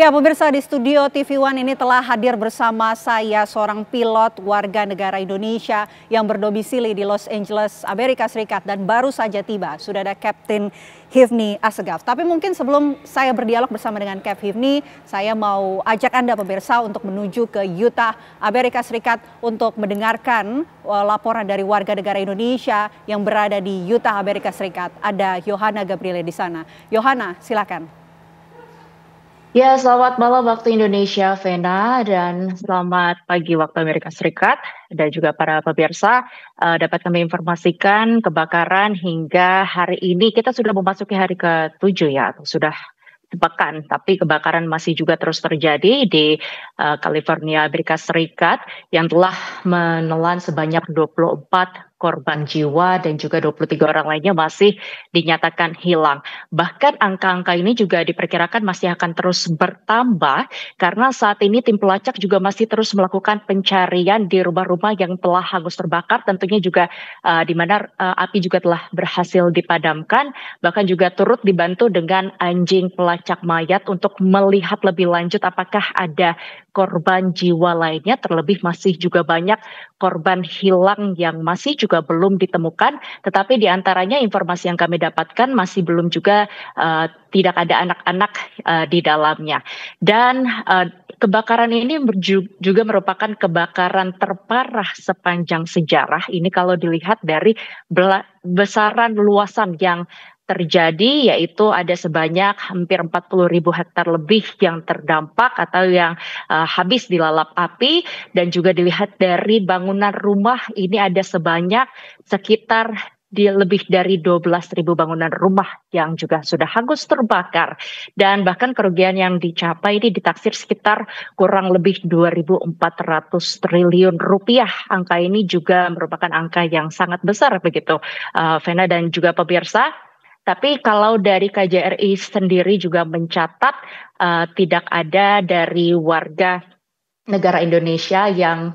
Ya, pemirsa di studio TV One ini telah hadir bersama saya seorang pilot warga negara Indonesia yang berdomisili di Los Angeles, Amerika Serikat dan baru saja tiba. Sudah ada Kapten Hifni Assegaf. Tapi mungkin sebelum saya berdialog bersama dengan Cap Hifni, saya mau ajak Anda pemirsa untuk menuju ke Utah, Amerika Serikat untuk mendengarkan laporan dari warga negara Indonesia yang berada di Utah, Amerika Serikat. Ada Yohana Gabriele di sana. Yohana, silakan. Ya, selamat malam waktu Indonesia, Vena, dan selamat pagi waktu Amerika Serikat, dan juga para pemirsa. Dapat kami informasikan kebakaran hingga hari ini, kita sudah memasuki hari ke-7 ya, atau sudah sepekan, tapi kebakaran masih juga terus terjadi di California, Amerika Serikat, yang telah menelan sebanyak 24 korban jiwa dan juga 23 orang lainnya masih dinyatakan hilang. Bahkan angka-angka ini juga diperkirakan masih akan terus bertambah karena saat ini tim pelacak juga masih terus melakukan pencarian di rumah-rumah yang telah hangus terbakar, tentunya juga di mana api juga telah berhasil dipadamkan, bahkan juga turut dibantu dengan anjing pelacak mayat untuk melihat lebih lanjut apakah ada korban jiwa lainnya, terlebih masih juga banyak korban hilang yang masih juga belum ditemukan, tetapi di antaranya informasi yang kami dapatkan masih belum juga tidak ada anak-anak di dalamnya. Dan kebakaran ini juga merupakan kebakaran terparah sepanjang sejarah. Ini kalau dilihat dari besaran luasan yang terjadi, yaitu ada sebanyak hampir 40.000 hektar lebih yang terdampak atau yang habis dilalap api, dan juga dilihat dari bangunan rumah ini ada sebanyak sekitar lebih dari 12.000 bangunan rumah yang juga sudah hangus terbakar, dan bahkan kerugian yang dicapai ini ditaksir sekitar kurang lebih 2.400 triliun rupiah. Angka ini juga merupakan angka yang sangat besar begitu, Vena dan juga pemirsa. Tapi kalau dari KJRI sendiri juga mencatat tidak ada dari warga negara Indonesia yang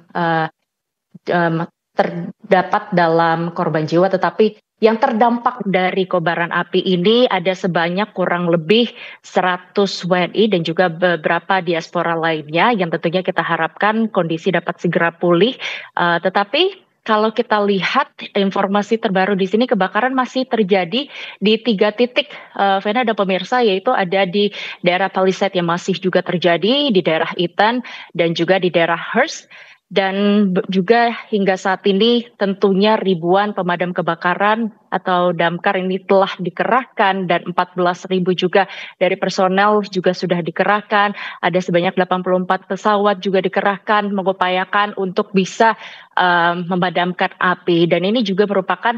terdapat dalam korban jiwa, tetapi yang terdampak dari kobaran api ini ada sebanyak kurang lebih 100 WNI dan juga beberapa diaspora lainnya yang tentunya kita harapkan kondisi dapat segera pulih. Tetapi kalau kita lihat informasi terbaru di sini, kebakaran masih terjadi di 3 titik, Vena dan pemirsa, yaitu ada di daerah Palisade yang masih juga terjadi, di daerah Eaton, dan juga di daerah Hearst. Dan juga hingga saat ini tentunya ribuan pemadam kebakaran atau damkar ini telah dikerahkan, dan 14.000 juga dari personel juga sudah dikerahkan. Ada sebanyak 84 pesawat juga dikerahkan mengupayakan untuk bisa memadamkan api, dan ini juga merupakan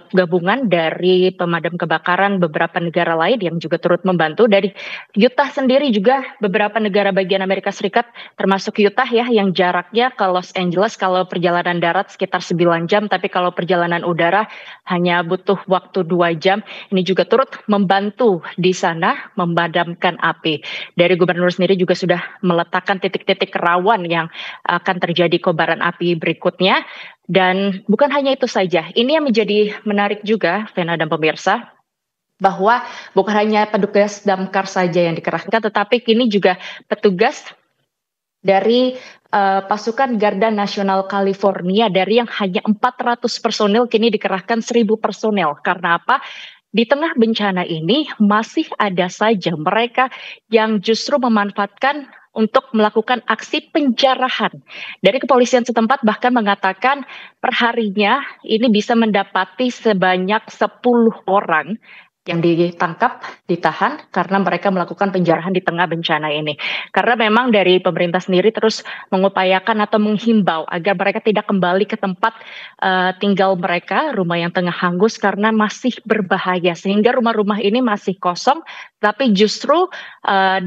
gabungan dari pemadam kebakaran beberapa negara lain yang juga turut membantu. Dari Utah sendiri juga beberapa negara bagian Amerika Serikat termasuk Utah ya, yang jaraknya ke Los Angeles kalau perjalanan darat sekitar 9 jam, tapi kalau perjalanan udara hanya butuh waktu 2 jam. Ini juga turut membantu di sana memadamkan api. Dari gubernur sendiri juga sudah meletakkan titik-titik rawan yang akan terjadi kobaran api berikutnya. Dan bukan hanya itu saja, ini yang menjadi menarik juga, Vena dan pemirsa, bahwa bukan hanya petugas damkar saja yang dikerahkan, tetapi kini juga petugas dari pasukan Garda Nasional California, dari yang hanya 400 personel kini dikerahkan 1.000 personel. Karena apa? Di tengah bencana ini masih ada saja mereka yang justru memanfaatkan untuk melakukan aksi penjarahan. Dari kepolisian setempat bahkan mengatakan perharinya ini bisa mendapati sebanyak 10 orang yang ditangkap, ditahan karena mereka melakukan penjarahan di tengah bencana ini. Karena memang dari pemerintah sendiri terus mengupayakan atau menghimbau agar mereka tidak kembali ke tempat tinggal mereka, rumah yang tengah hangus, karena masih berbahaya. Sehingga rumah-rumah ini masih kosong, tapi justru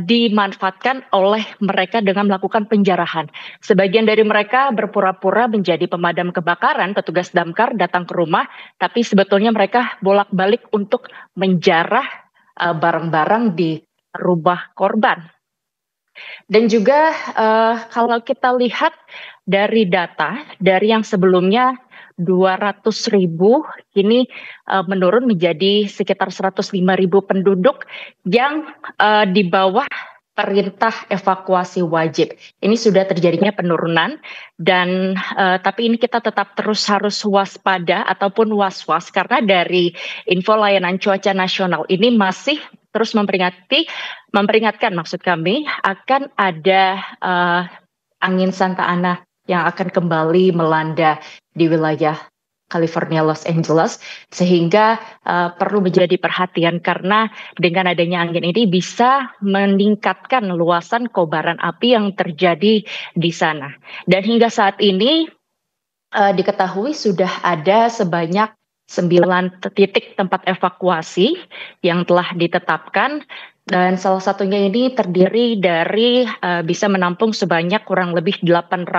dimanfaatkan oleh mereka dengan melakukan penjarahan. Sebagian dari mereka berpura-pura menjadi pemadam kebakaran, petugas damkar datang ke rumah, tapi sebetulnya mereka bolak-balik untuk menjarah barang-barang di rumah korban. Dan juga kalau kita lihat dari data, dari yang sebelumnya 200.000, kini menurun menjadi sekitar 105.000 penduduk yang di bawah perintah evakuasi wajib. Ini sudah terjadinya penurunan dan tapi ini kita tetap terus harus waspada ataupun was-was karena dari info layanan cuaca nasional ini masih terus memperingatkan maksud kami akan ada angin Santa Ana yang akan kembali melanda di wilayah California, Los Angeles, sehingga perlu menjadi perhatian karena dengan adanya angin ini bisa meningkatkan luasan kobaran api yang terjadi di sana. Dan hingga saat ini diketahui sudah ada sebanyak 9 titik tempat evakuasi yang telah ditetapkan. Dan salah satunya ini terdiri dari bisa menampung sebanyak kurang lebih 800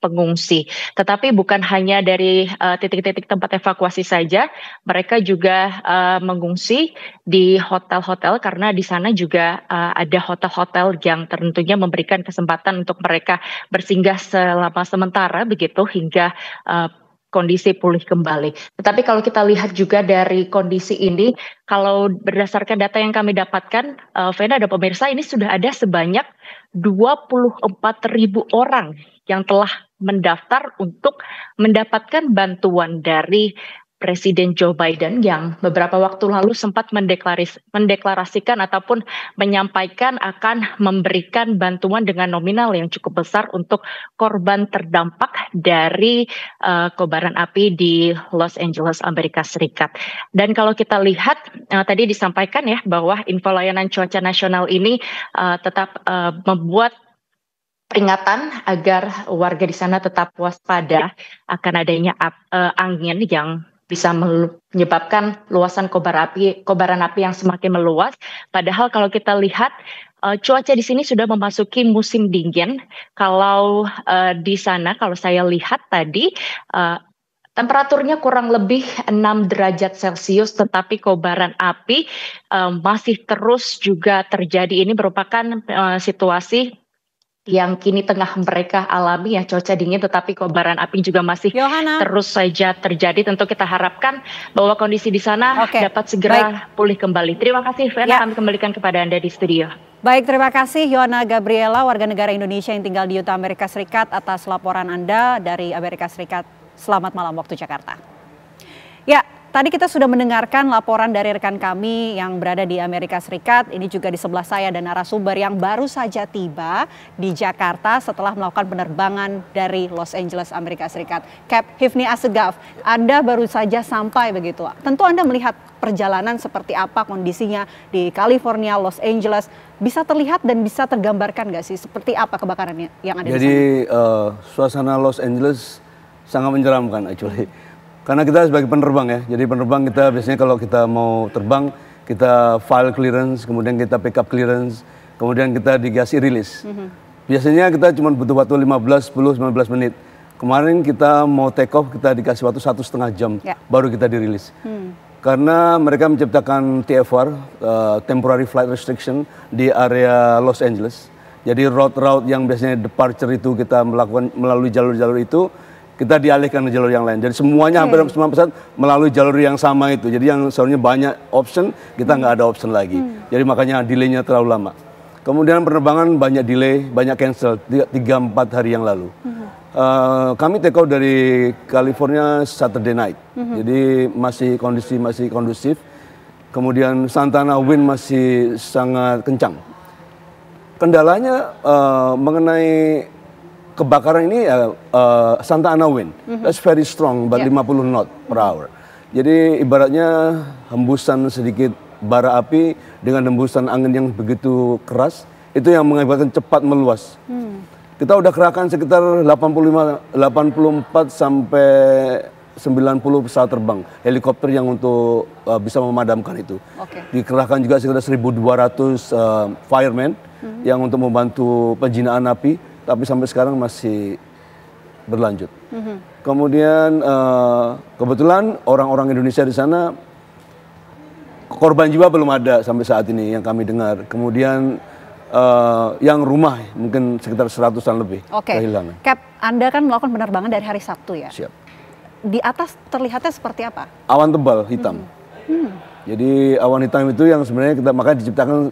pengungsi. Tetapi bukan hanya dari titik-titik tempat evakuasi saja, mereka juga mengungsi di hotel-hotel karena di sana juga ada hotel-hotel yang tentunya memberikan kesempatan untuk mereka bersinggah selama sementara begitu hingga kondisi pulih kembali. Tetapi kalau kita lihat juga dari kondisi ini, kalau berdasarkan data yang kami dapatkan, Vena dan pemirsa, ini sudah ada sebanyak 24.000 orang yang telah mendaftar untuk mendapatkan bantuan dari Presiden Joe Biden yang beberapa waktu lalu sempat mendeklarasikan ataupun menyampaikan akan memberikan bantuan dengan nominal yang cukup besar untuk korban terdampak dari kobaran api di Los Angeles, Amerika Serikat. Dan kalau kita lihat tadi disampaikan ya bahwa info layanan cuaca nasional ini tetap membuat peringatan agar warga di sana tetap waspada akan adanya angin yang bisa menyebabkan luasan kobaran api yang semakin meluas. Padahal kalau kita lihat cuaca di sini sudah memasuki musim dingin. Kalau di sana, kalau saya lihat tadi, temperaturnya kurang lebih 6 derajat Celcius, tetapi kobaran api masih terus juga terjadi. Ini merupakan situasi yang kini tengah mereka alami ya, cuaca dingin tetapi kobaran api juga masih terus saja terjadi. Tentu kita harapkan bahwa kondisi di sana dapat segera pulih kembali. Terima kasih Vena, kami kembalikan kepada Anda di studio. Baik, terima kasih Yohana Gabriela, warga negara Indonesia yang tinggal di Utah, Amerika Serikat, atas laporan Anda dari Amerika Serikat. Selamat malam waktu Jakarta. Ya, tadi kita sudah mendengarkan laporan dari rekan kami yang berada di Amerika Serikat. Ini juga di sebelah saya ada narasumber yang baru saja tiba di Jakarta setelah melakukan penerbangan dari Los Angeles, Amerika Serikat. Cap Hifni Assegaf, Anda baru saja sampai begitu. Tentu Anda melihat perjalanan seperti apa kondisinya di California, Los Angeles. Bisa terlihat dan bisa tergambarkan nggak sih seperti apa kebakarannya yang ada di sana? Jadi suasana Los Angeles sangat menyeramkan actually. Karena kita sebagai penerbang ya, jadi penerbang kita biasanya kalau kita mau terbang, kita file clearance, kemudian kita pick up clearance, kemudian kita dikasih rilis. Biasanya kita cuma butuh waktu 15, 10, 15 menit. Kemarin kita mau take off, kita dikasih waktu 1,5 jam, baru kita dirilis. Karena mereka menciptakan TFR, Temporary Flight Restriction, di area Los Angeles. Jadi route-route yang biasanya departure itu kita melakukan melalui jalur-jalur itu, kita dialihkan ke jalur yang lain. Jadi semuanya hampir semua pesawat melalui jalur yang sama itu. Jadi yang seharusnya banyak option, kita nggak ada option lagi. Jadi makanya delaynya terlalu lama. Kemudian penerbangan banyak delay, banyak cancel 3-4 hari yang lalu. Kami take off dari California Saturday night. Jadi kondisi masih kondusif. Kemudian Santa Ana wind masih sangat kencang. Kendalanya mengenai kebakaran ini Santa Ana wind, that's very strong, about 50 knot per hour. Jadi ibaratnya hembusan sedikit bara api dengan hembusan angin yang begitu keras, itu yang mengakibatkan cepat meluas. Kita udah kerahkan sekitar 84 sampai 90 pesawat terbang, helikopter yang untuk bisa memadamkan itu. Dikerahkan juga sekitar 1.200 firemen yang untuk membantu penjinaan api. Tapi sampai sekarang masih berlanjut. Kemudian kebetulan orang-orang Indonesia di sana, korban jiwa belum ada sampai saat ini yang kami dengar. Kemudian yang rumah mungkin sekitar 100-an lebih kehilangan. Cap, Anda kan melakukan penerbangan dari hari Sabtu ya? Siap. Di atas terlihatnya seperti apa? Awan tebal hitam. Jadi awan hitam itu yang sebenarnya makanya diciptakan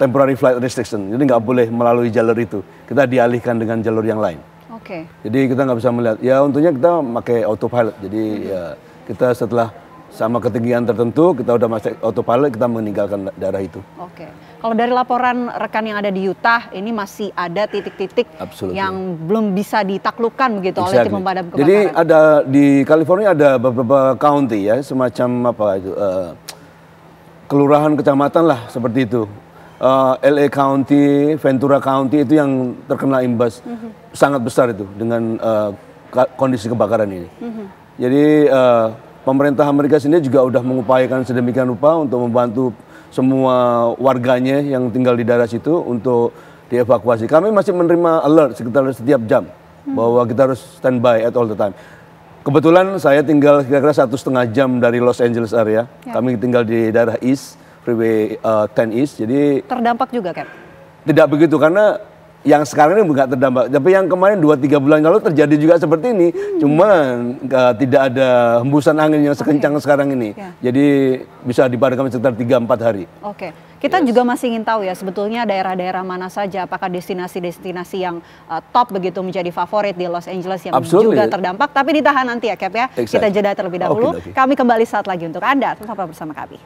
temporary flight restriction, jadi nggak boleh melalui jalur itu. Kita dialihkan dengan jalur yang lain. Oke. Jadi kita nggak bisa melihat. Ya untungnya kita pakai autopilot. Jadi ya kita setelah sama ketinggian tertentu kita udah masuk autopilot, kita meninggalkan daerah itu. Oke. Kalau dari laporan rekan yang ada di Utah, ini masih ada titik-titik yang belum bisa ditaklukkan begitu oleh tim pemadam kebakaran. Jadi ada di California ada beberapa county ya, semacam apa itu kelurahan kecamatan lah seperti itu. LA County, Ventura County itu yang terkena imbas sangat besar itu dengan kondisi kebakaran ini. Jadi pemerintah Amerika sendiri juga udah mengupayakan sedemikian rupa untuk membantu semua warganya yang tinggal di daerah situ untuk dievakuasi. Kami masih menerima alert sekitar setiap jam bahwa kita harus standby at all the time. Kebetulan saya tinggal kira-kira 1,5 jam dari Los Angeles area. Kami tinggal di daerah East, Freeway 10 East. Jadi terdampak juga, Cap? Tidak begitu, karena yang sekarang ini nggak terdampak. Tapi yang kemarin 2-3 bulan lalu terjadi juga seperti ini. Cuman tidak ada hembusan angin yang sekencang sekarang ini. Jadi bisa dipadamkan sekitar 3-4 hari. Oke. Kita juga masih ingin tahu ya sebetulnya daerah-daerah mana saja, apakah destinasi-destinasi yang top begitu menjadi favorit di Los Angeles yang juga terdampak. Tapi ditahan nanti ya, Cap ya. Kita jeda terlebih dahulu. Kami kembali saat lagi untuk Anda. Tetaplah bersama kami.